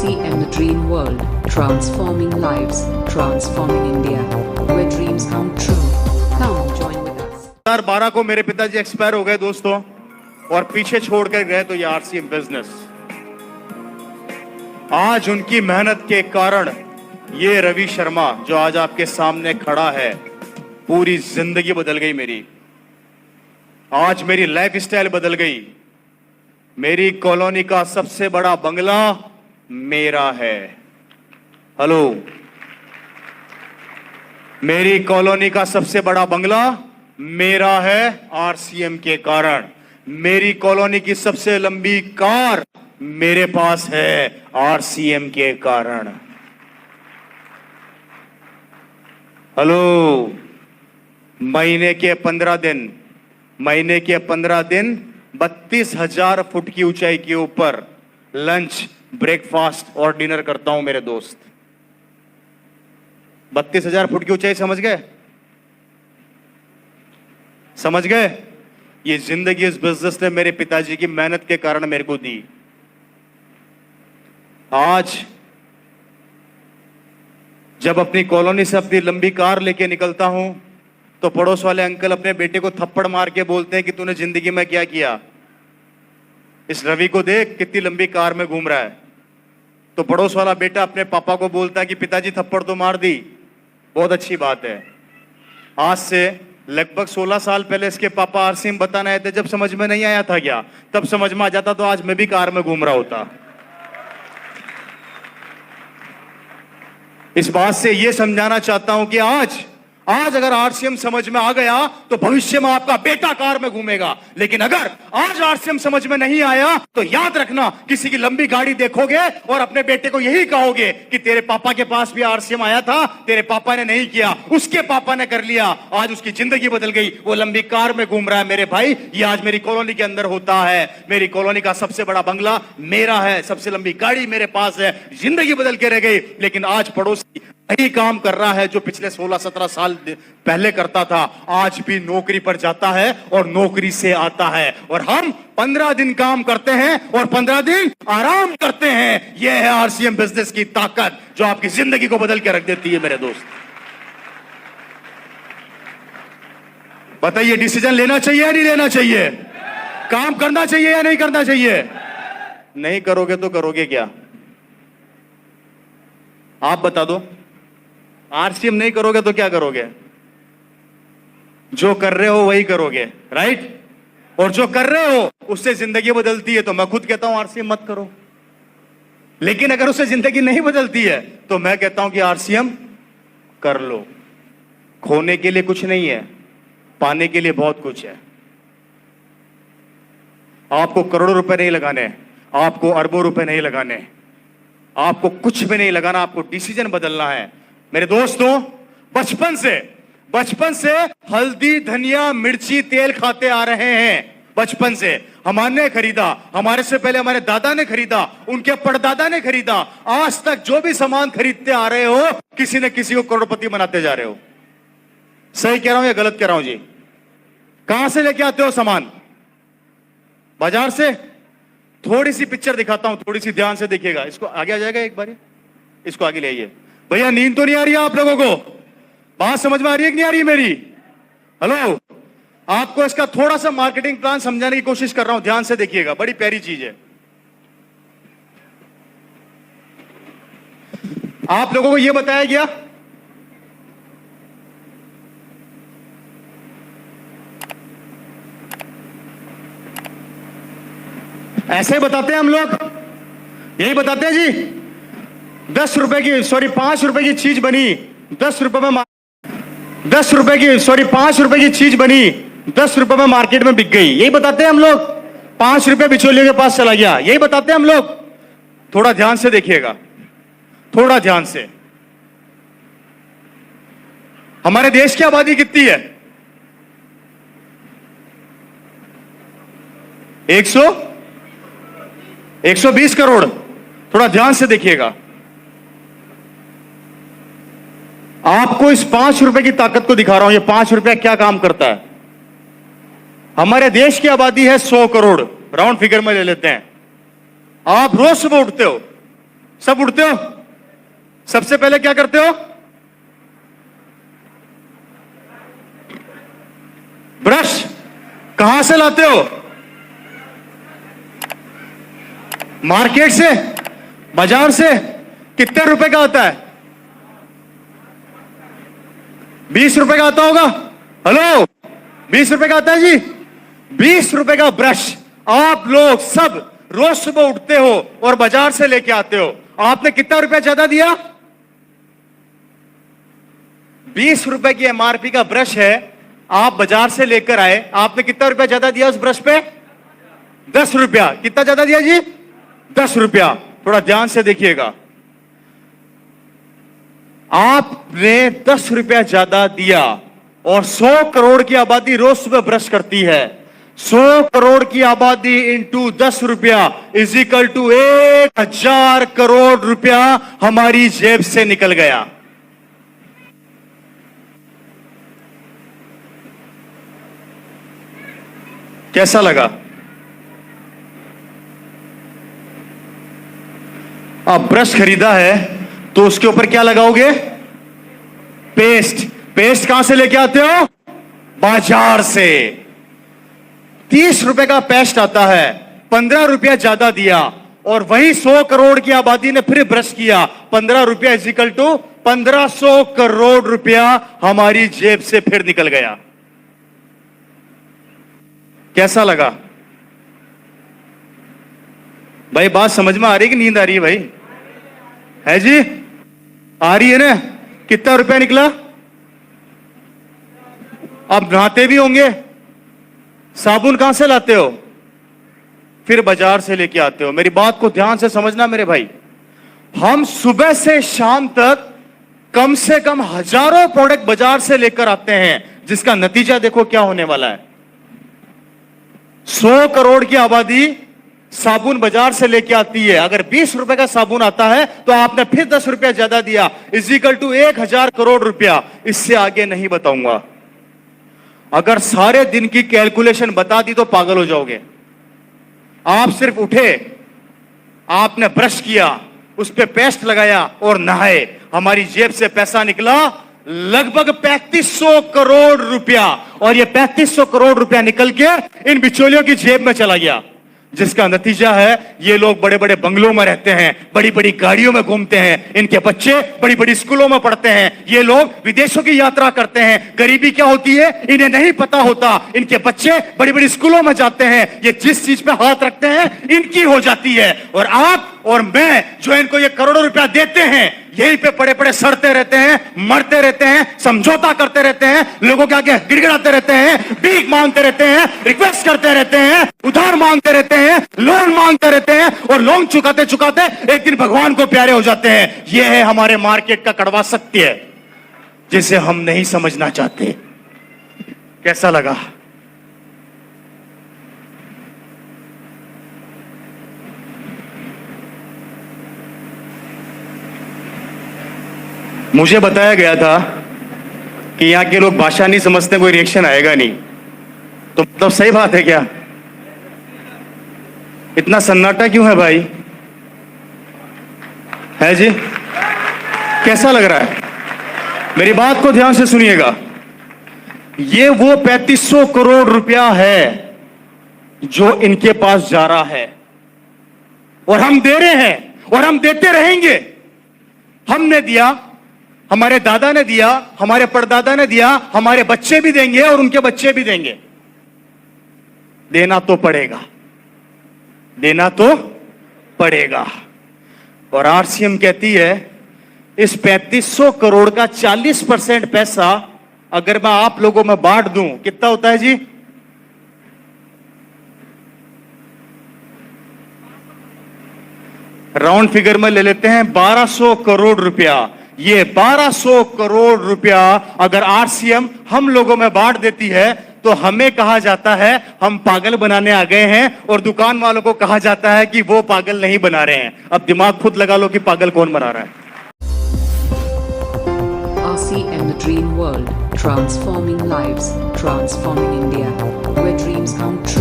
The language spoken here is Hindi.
RCM The Dream World, transforming lives, transforming India, where dreams come true. Come join with us. 2012 को मेरे पिताजी एक्सपायर हो गए दोस्तों, और पीछे छोड़ कर गए तो ये आरसीएम बिजनेस। आज उनकी मेहनत के कारण ये रवि शर्मा जो आज आपके सामने खड़ा है, पूरी जिंदगी बदल गई मेरी। आज मेरी लाइफस्टाइल बदल गई। मेरी कॉलोनी का सबसे बड़ा बंगला मेरा है। हेलो, मेरी कॉलोनी का सबसे बड़ा बंगला मेरा है आरसीएम के कारण। मेरी कॉलोनी की सबसे लंबी कार मेरे पास है आरसीएम के कारण। हेलो, महीने के 15 दिन 32,000 फुट की ऊंचाई के ऊपर लंच, ब्रेकफास्ट और डिनर करता हूं मेरे दोस्त। 32,000 फुट की ऊंचाई, समझ गए? समझ गए? ये जिंदगी इस बिजनेस ने मेरे पिताजी की मेहनत के कारण मेरे को दी। आज जब अपनी कॉलोनी से अपनी लंबी कार लेके निकलता हूं तो पड़ोस वाले अंकल अपने बेटे को थप्पड़ मार के बोलते हैं कि तूने जिंदगी में क्या किया, इस रवि को देख कितनी लंबी कार में घूम रहा है। तो पड़ोस वाला बेटा अपने पापा को बोलता है कि पिताजी थप्पड़ तो मार दी, बहुत अच्छी बात है। आज से लगभग 16 साल पहले इसके पापा आरसीएम बताने आए थे। जब समझ में नहीं आया था क्या, तब समझ में आ जाता तो आज मैं भी कार में घूम रहा होता। इस बात से यह समझाना चाहता हूं कि आज अगर आरसीएम समझ में आ गया तो भविष्य में आपका बेटा कार में घूमेगा। लेकिन अगर आज आरसीएम समझ में नहीं आया तो याद रखना, किसी की लंबी गाड़ी देखोगे और अपने बेटे को यही कहोगे कि तेरे पापा के पास भी आरसीएम आया था, तेरे पापा ने नहीं किया, उसके पापा ने कर लिया, आज उसकी जिंदगी बदल गई, वो लंबी कार में घूम रहा है। मेरे भाई, ये आज मेरी कॉलोनी के अंदर होता है। मेरी कॉलोनी का सबसे बड़ा बंगला मेरा है, सबसे लंबी गाड़ी मेरे पास है, जिंदगी बदल के रह गई। लेकिन आज पड़ोसी वही काम कर रहा है जो पिछले 16-17 साल पहले करता था। आज भी नौकरी पर जाता है और नौकरी से आता है, और हम 15 दिन काम करते हैं और 15 दिन आराम करते हैं। यह है आरसीएम बिजनेस की ताकत, जो आपकी जिंदगी को बदल के रख देती है। मेरे दोस्त, बताइए, डिसीजन लेना चाहिए या नहीं लेना चाहिए? काम करना चाहिए या नहीं करना चाहिए? नहीं करोगे तो करोगे क्या? आप बता दो। आरसीएम नहीं करोगे तो क्या करोगे? जो कर रहे हो वही करोगे, राइट? और जो कर रहे हो उससे जिंदगी बदलती है तो मैं खुद कहता हूं आरसीएम मत करो। लेकिन अगर उससे जिंदगी नहीं बदलती है तो मैं कहता हूं कि आरसीएम कर लो। खोने के लिए कुछ नहीं है, पाने के लिए बहुत कुछ है। आपको करोड़ों रुपए नहीं लगाने, आपको अरबों रुपए नहीं लगाने, आपको कुछ भी नहीं लगाना, आपको डिसीजन बदलना है। मेरे दोस्तों, बचपन से हल्दी, धनिया, मिर्ची, तेल खाते आ रहे हैं। बचपन से हमारे खरीदा, हमारे से पहले हमारे दादा ने खरीदा, उनके परदादा ने खरीदा। आज तक जो भी सामान खरीदते आ रहे हो, किसी न किसी को करोड़पति बनाते जा रहे हो। सही कह रहा हूं या गलत कह रहा हूं जी? कहां से लेके आते हो सामान? बाजार से। थोड़ी सी पिक्चर दिखाता हूं, थोड़ी सी ध्यान से देखिएगा। इसको आगे आ जाएगा एक बार, इसको आगे ले आइए। भैया, नींद तो नहीं आ रही है आप लोगों को? बात समझ में आ रही है कि नहीं आ रही है मेरी? हेलो, आपको इसका थोड़ा सा मार्केटिंग प्लान समझाने की कोशिश कर रहा हूं, ध्यान से देखिएगा, बड़ी प्यारी चीज है। आप लोगों को यह बताया गया ऐसे बताते हैं हम लोग, यही बताते हैं जी। 10 रुपए की, सॉरी 5 रुपए की चीज बनी 10 रुपए में, 10 रुपए की, सॉरी 5 रुपए की चीज बनी 10 रुपए में मार्केट में बिक गई, यही बताते हैं हम लोग। 5 रुपए बिचौलियों के पास चला गया, यही बताते हैं हम लोग। थोड़ा ध्यान से देखिएगा, थोड़ा ध्यान से। हमारे देश की आबादी कितनी है? 120 करोड़। थोड़ा ध्यान से देखिएगा। आपको इस 5 रुपए की ताकत को दिखा रहा हूं। ये 5 रुपया क्या काम करता है? हमारे देश की आबादी है 100 करोड़, राउंड फिगर में ले लेते हैं। आप रोज सुबह उठते हो, सब उठते हो, सबसे पहले क्या करते हो? ब्रश कहां से लाते हो? मार्केट से, बाजार से? कितने रुपए का आता है? 20 रुपए का आता होगा। हेलो, 20 रुपए का आता है जी। 20 रुपए का ब्रश आप लोग सब रोज सुबह उठते हो और बाजार से लेके आते हो। आपने कितना रुपया ज्यादा दिया? 20 रुपए की एमआरपी का ब्रश है, आप बाजार से लेकर आए, आपने कितना रुपया ज्यादा दिया उस ब्रश पे? 10 रुपया। कितना ज्यादा दिया जी? 10 रुपया। थोड़ा ध्यान से देखिएगा, आपने 10 रुपया ज्यादा दिया और 100 करोड़ की आबादी रोज सुबह ब्रश करती है। 100 करोड़ की आबादी इंटू 10 रुपया इज इक्वल टू 1000 करोड़ रुपया हमारी जेब से निकल गया। कैसा लगा? आप ब्रश खरीदा है तो उसके ऊपर क्या लगाओगे? पेस्ट। पेस्ट कहां से लेके आते हो? बाजार से। 30 रुपए का पेस्ट आता है, 15 रुपया ज्यादा दिया और वही 100 करोड़ की आबादी ने फिर ब्रश किया। 15 रुपया इजिकल टू 1500 करोड़ रुपया हमारी जेब से फिर निकल गया। कैसा लगा भाई? बात समझ में आ रही है कि नींद आ रही है भाई? है जी? आ रही है ना? कितना रुपया निकला? आप नहाते भी होंगे, साबुन कहां से लाते हो? फिर बाजार से लेके आते हो। मेरी बात को ध्यान से समझना मेरे भाई, हम सुबह से शाम तक कम से कम हजारों प्रोडक्ट बाजार से लेकर आते हैं, जिसका नतीजा देखो क्या होने वाला है। 100 करोड़ की आबादी साबुन बाजार से लेके आती है। अगर 20 रुपए का साबुन आता है तो आपने फिर 10 रुपया ज्यादा दिया, इजिकल टू 1000 करोड़ रुपया। इससे आगे नहीं बताऊंगा। अगर सारे दिन की कैलकुलेशन बता दी तो पागल हो जाओगे। आप सिर्फ उठे, आपने ब्रश किया, उस पे पेस्ट लगाया और नहाए, हमारी जेब से पैसा निकला लगभग 3500 करोड़ रुपया। और ये 3500 करोड़ रुपया निकल के इन बिचौलियों की जेब में चला गया, जिसका नतीजा है ये लोग बड़े बड़े बंगलों में रहते हैं, बड़ी बड़ी गाड़ियों में घूमते हैं, इनके बच्चे बड़ी बड़ी स्कूलों में पढ़ते हैं, ये लोग विदेशों की यात्रा करते हैं। गरीबी क्या होती है इन्हें नहीं पता होता। इनके बच्चे बड़ी बड़ी स्कूलों में जाते हैं, ये जिस चीज पे हाथ रखते हैं इनकी हो जाती है। और आप और मैं जो इनको ये करोड़ों रुपया देते हैं, यहीं पे पड़े पड़े सड़ते रहते हैं, मरते रहते हैं, समझौता करते रहते हैं, लोगों के आगे गिड़गिड़ाते रहते हैं, भीख मांगते रहते हैं, रिक्वेस्ट करते रहते हैं, उधार मांगते रहते हैं, लोन मांगते रहते हैं और लोन चुकाते चुकाते एक दिन भगवान को प्यारे हो जाते हैं। यह है हमारे मार्केट का कड़वा सत्य, जिसे हम नहीं समझना चाहते। कैसा लगा? मुझे बताया गया था कि यहां के लोग भाषा नहीं समझते, कोई रिएक्शन आएगा नहीं, तो मतलब सही बात है क्या? इतना सन्नाटा क्यों है भाई? है जी? कैसा लग रहा है? मेरी बात को ध्यान से सुनिएगा। ये वो 3500 करोड़ रुपया है जो इनके पास जा रहा है और हम दे रहे हैं और हम देते रहेंगे। हमने दिया, हमारे दादा ने दिया, हमारे परदादा ने दिया, हमारे बच्चे भी देंगे और उनके बच्चे भी देंगे। देना तो पड़ेगा, देना तो पड़ेगा। और आरसीएम कहती है इस 3500 करोड़ का 40% पैसा अगर मैं आप लोगों में बांट दूं, कितना होता है जी? राउंड फिगर में ले लेते हैं 1200 करोड़ रुपया। ये 1200 करोड़ रुपया अगर आरसीएम हम लोगों में बांट देती है तो हमें कहा जाता है हम पागल बनाने आ गए हैं और दुकान वालों को कहा जाता है कि वो पागल नहीं बना रहे हैं। अब दिमाग खुद लगा लो कि पागल कौन बना रहा है। RCM The Dream World, transforming lives, transforming India, where dreams come true.